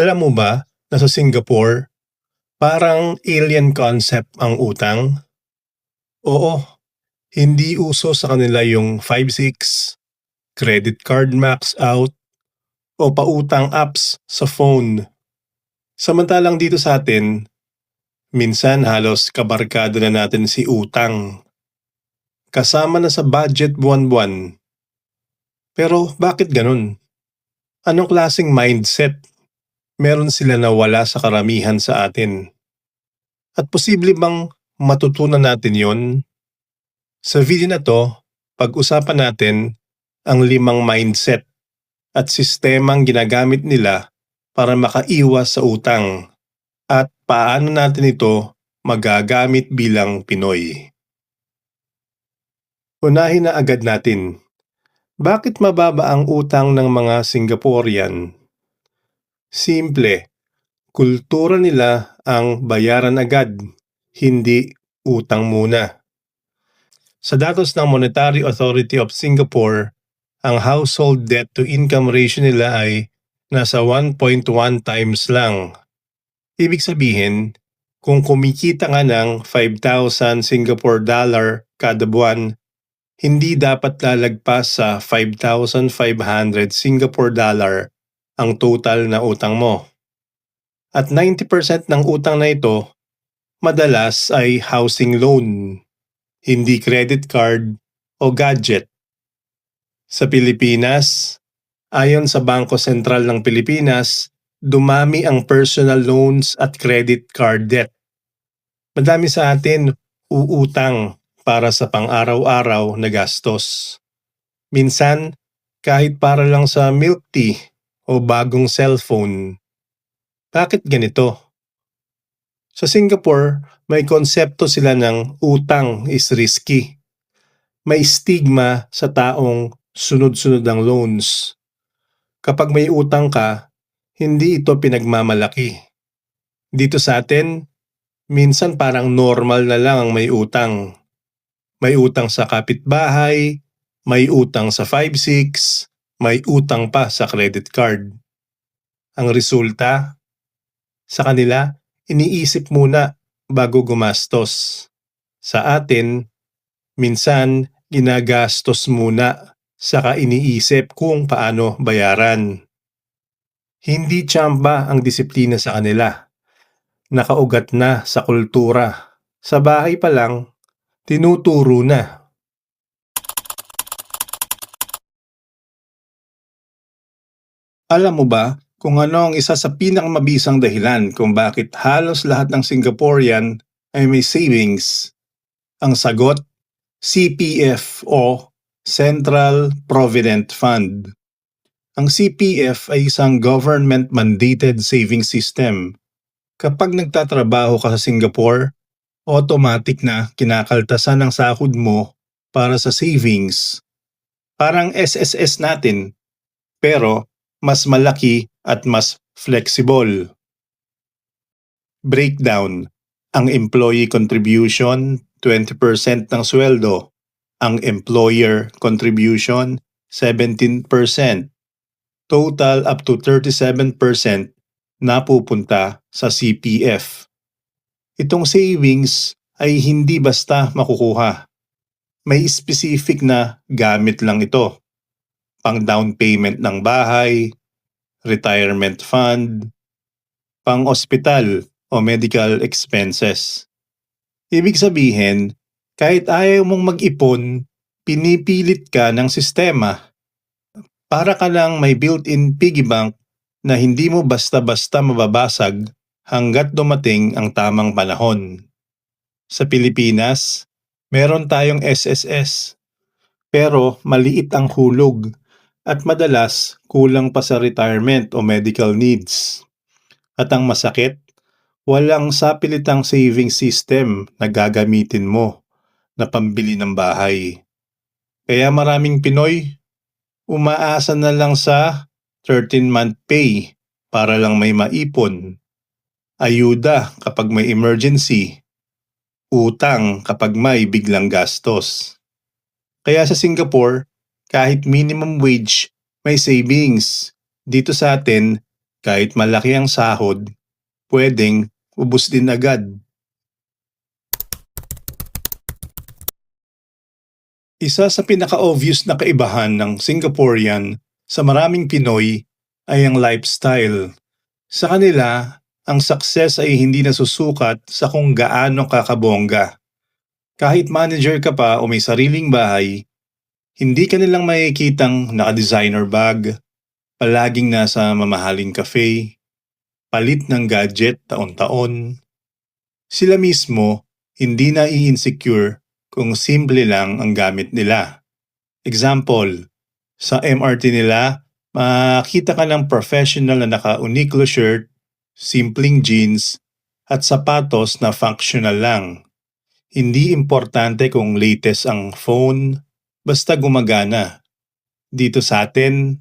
Alam mo ba na sa Singapore, parang alien concept ang utang? Oo, hindi uso sa kanila yung 5-6, credit card max out, o pautang apps sa phone. Samantalang dito sa atin, minsan halos kabarkada na natin si utang. Kasama na sa budget buwan-buwan. Pero bakit ganun? Anong klaseng mindset meron sila na wala sa karamihan sa atin? At posible bang matutunan natin yon? Sa video na to, pag-usapan natin ang 5 mindset at sistemang ginagamit nila para makaiwas sa utang at paano natin ito magagamit bilang Pinoy. Unahin na agad natin. Bakit mababa ang utang ng mga Singaporean? Simple, kultura nila ang bayaran agad, hindi utang muna. Sa datos ng Monetary Authority of Singapore, ang household debt to income ratio nila ay nasa 1.1 times lang. Ibig sabihin, kung kumikita nga ng 5,000 Singapore dollar kada buwan, hindi dapat lalagpas sa 5,500 Singapore dollar ang total na utang mo. At 90% ng utang na ito, madalas ay housing loan, hindi credit card o gadget. Sa Pilipinas, ayon sa Bangko Sentral ng Pilipinas, dumami ang personal loans at credit card debt. Madami sa atin uutang para sa pang-araw-araw na gastos. Minsan, kahit para lang sa milk tea o bagong cellphone. Bakit ganito? Sa Singapore, may konsepto sila ng utang is risky. May stigma sa taong sunod-sunod ang loans. Kapag may utang ka, hindi ito pinagmamalaki. Dito sa atin, minsan parang normal na lang ang may utang. May utang sa kapitbahay, may utang sa 5-6, may utang pa sa credit card. Ang resulta, sa kanila, iniisip muna bago gumastos. Sa atin, minsan ginagastos muna saka iniisip kung paano bayaran. Hindi tsamba ang disiplina sa kanila. Nakaugat na sa kultura. Sa bahay pa lang, tinuturo na. Alam mo ba kung ano ang isa sa pinakamabisang dahilan kung bakit halos lahat ng Singaporean ay may savings? Ang sagot, CPF o Central Provident Fund. Ang CPF ay isang government-mandated saving system. Kapag nagtatrabaho ka sa Singapore, automatic na kinakaltasan ang sahod mo para sa savings. Parang SSS natin, pero mas malaki at mas flexible. Breakdown. Ang employee contribution, 20% ng sweldo. Ang employer contribution, 17%. Total up to 37% napupunta sa CPF. Itong savings ay hindi basta makukuha. May specific na gamit lang ito. Pang down payment ng bahay, retirement fund, pang ospital o medical expenses. Ibig sabihin, kahit ayaw mong mag-ipon, pinipilit ka ng sistema. Para ka lang may built-in piggy bank na hindi mo basta-basta mababasag hanggat dumating ang tamang panahon. Sa Pilipinas, meron tayong SSS, pero maliit ang hulog at madalas kulang pa sa retirement o medical needs. At ang masakit, walang sapilitang saving system na gagamitin mo na pambili ng bahay. Kaya maraming Pinoy, umaasa na lang sa 13-month pay para lang may maipon. Ayuda kapag may emergency. Utang kapag may biglang gastos. Kaya sa Singapore, kahit minimum wage, may savings. Dito sa atin, Kahit malaki ang sahod, pwedeng ubos din agad. Isa sa pinaka-obvious na kaibahan ng Singaporean sa maraming Pinoy ay ang lifestyle. Sa kanila, ang success ay hindi nasusukat sa kung gaano kakabongga. Kahit manager ka pa o may sariling bahay, hindi ka nilang makikitang naka-designer bag, palaging nasa mamahaling cafe, palit ng gadget taon-taon. Sila mismo hindi na i-insecure kung simple lang ang gamit nila. Example, sa MRT nila, makita ka ng professional na naka-Uniqlo shirt, simpleng jeans, at sapatos na functional lang. Hindi importante kung latest ang phone, basta gumagana. Dito sa atin,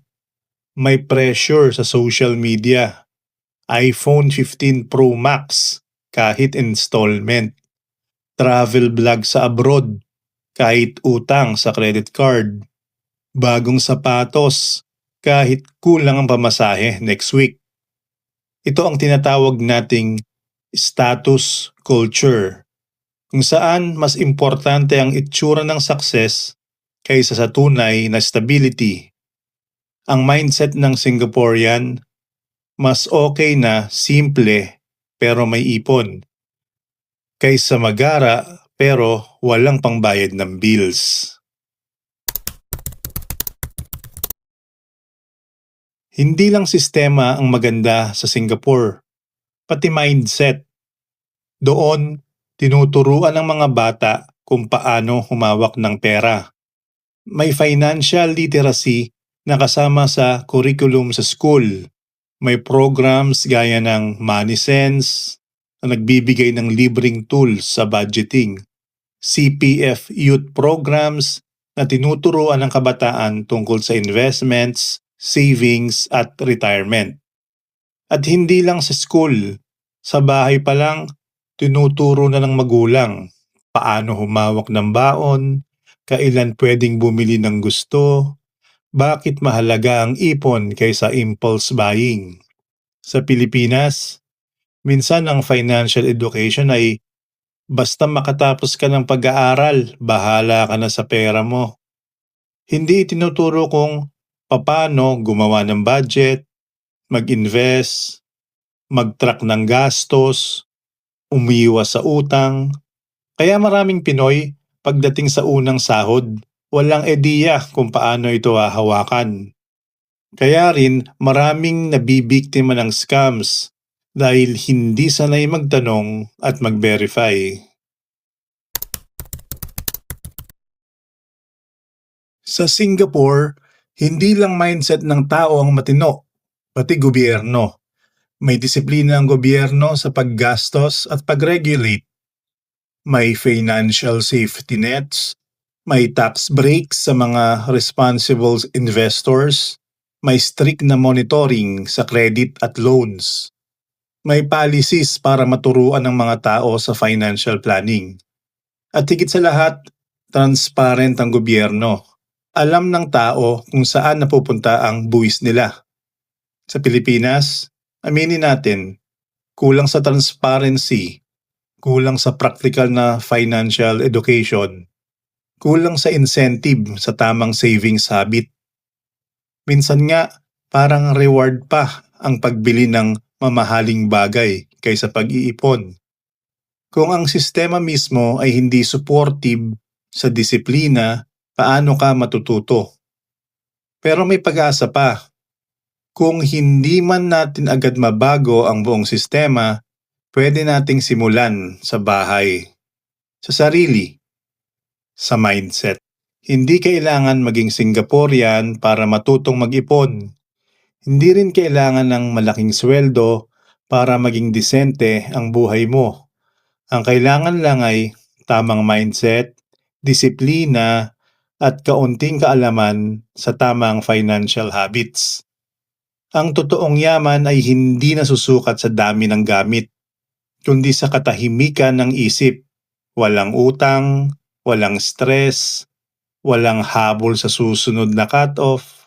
may pressure sa social media. iPhone 15 Pro Max kahit installment. Travel vlog sa abroad kahit utang sa credit card. Bagong sapatos kahit kulang ang pamasahe next week. Ito ang tinatawag nating status culture, kung saan mas importante ang itsura ng success kaysa sa tunay na stability. Ang mindset ng Singaporean, mas okay na simple pero may ipon, kaysa magara pero walang pangbayad ng bills. Hindi lang sistema ang maganda sa Singapore, pati mindset. Doon, tinuturuan ng mga bata kung paano humawak ng pera. May financial literacy na kasama sa curriculum sa school. May programs gaya ng Money Sense na nagbibigay ng libreng tools sa budgeting. CPF youth programs na tinuturuan ng kabataan tungkol sa investments, savings at retirement. At hindi lang sa school, sa bahay pa lang, tinuturo na ng magulang paano humawak ng baon, kailan pwedeng bumili ng gusto, bakit mahalaga ang ipon kaysa impulse buying. Sa Pilipinas, minsan ang financial education ay basta makatapos ka ng pag-aaral, bahala ka na sa pera mo. Hindi itinuturo kung paano gumawa ng budget, mag-invest, mag-track ng gastos, umiwas sa utang. Kaya maraming Pinoy, pagdating sa unang sahod, walang ideya kung paano ito hahawakan. Kaya rin maraming nabibiktima ng scams dahil hindi sanay magtanong at mag-verify. Sa Singapore, hindi lang mindset ng tao ang matino, pati gobyerno. May disiplina ang gobyerno sa paggastos at pag-regulate. May financial safety nets, may tax breaks sa mga responsible investors, may strict na monitoring sa credit at loans. May policies para maturuan ng mga tao sa financial planning. At higit sa lahat, transparent ang gobyerno. Alam ng tao kung saan napupunta ang buwis nila. Sa Pilipinas, aminin natin, kulang sa transparency, kulang sa practical na financial education, kulang sa incentive sa tamang savings habit. Minsan nga, parang reward pa ang pagbili ng mamahaling bagay kaysa pag-iipon. Kung ang sistema mismo ay hindi supportive sa disiplina, paano ka matututo? Pero may pag-asa pa. Kung hindi man natin agad mabago ang buong sistema, pwede nating simulan sa bahay, sa sarili, sa mindset. Hindi kailangan maging Singaporean para matutong mag-ipon. Hindi rin kailangan ng malaking sweldo para maging disente ang buhay mo. Ang kailangan lang ay tamang mindset, disiplina, at kaunting kaalaman sa tamang financial habits. Ang totoong yaman ay hindi nasusukat sa dami ng gamit, kundi sa katahimikan ng isip. Walang utang, walang stress, walang habol sa susunod na cut-off,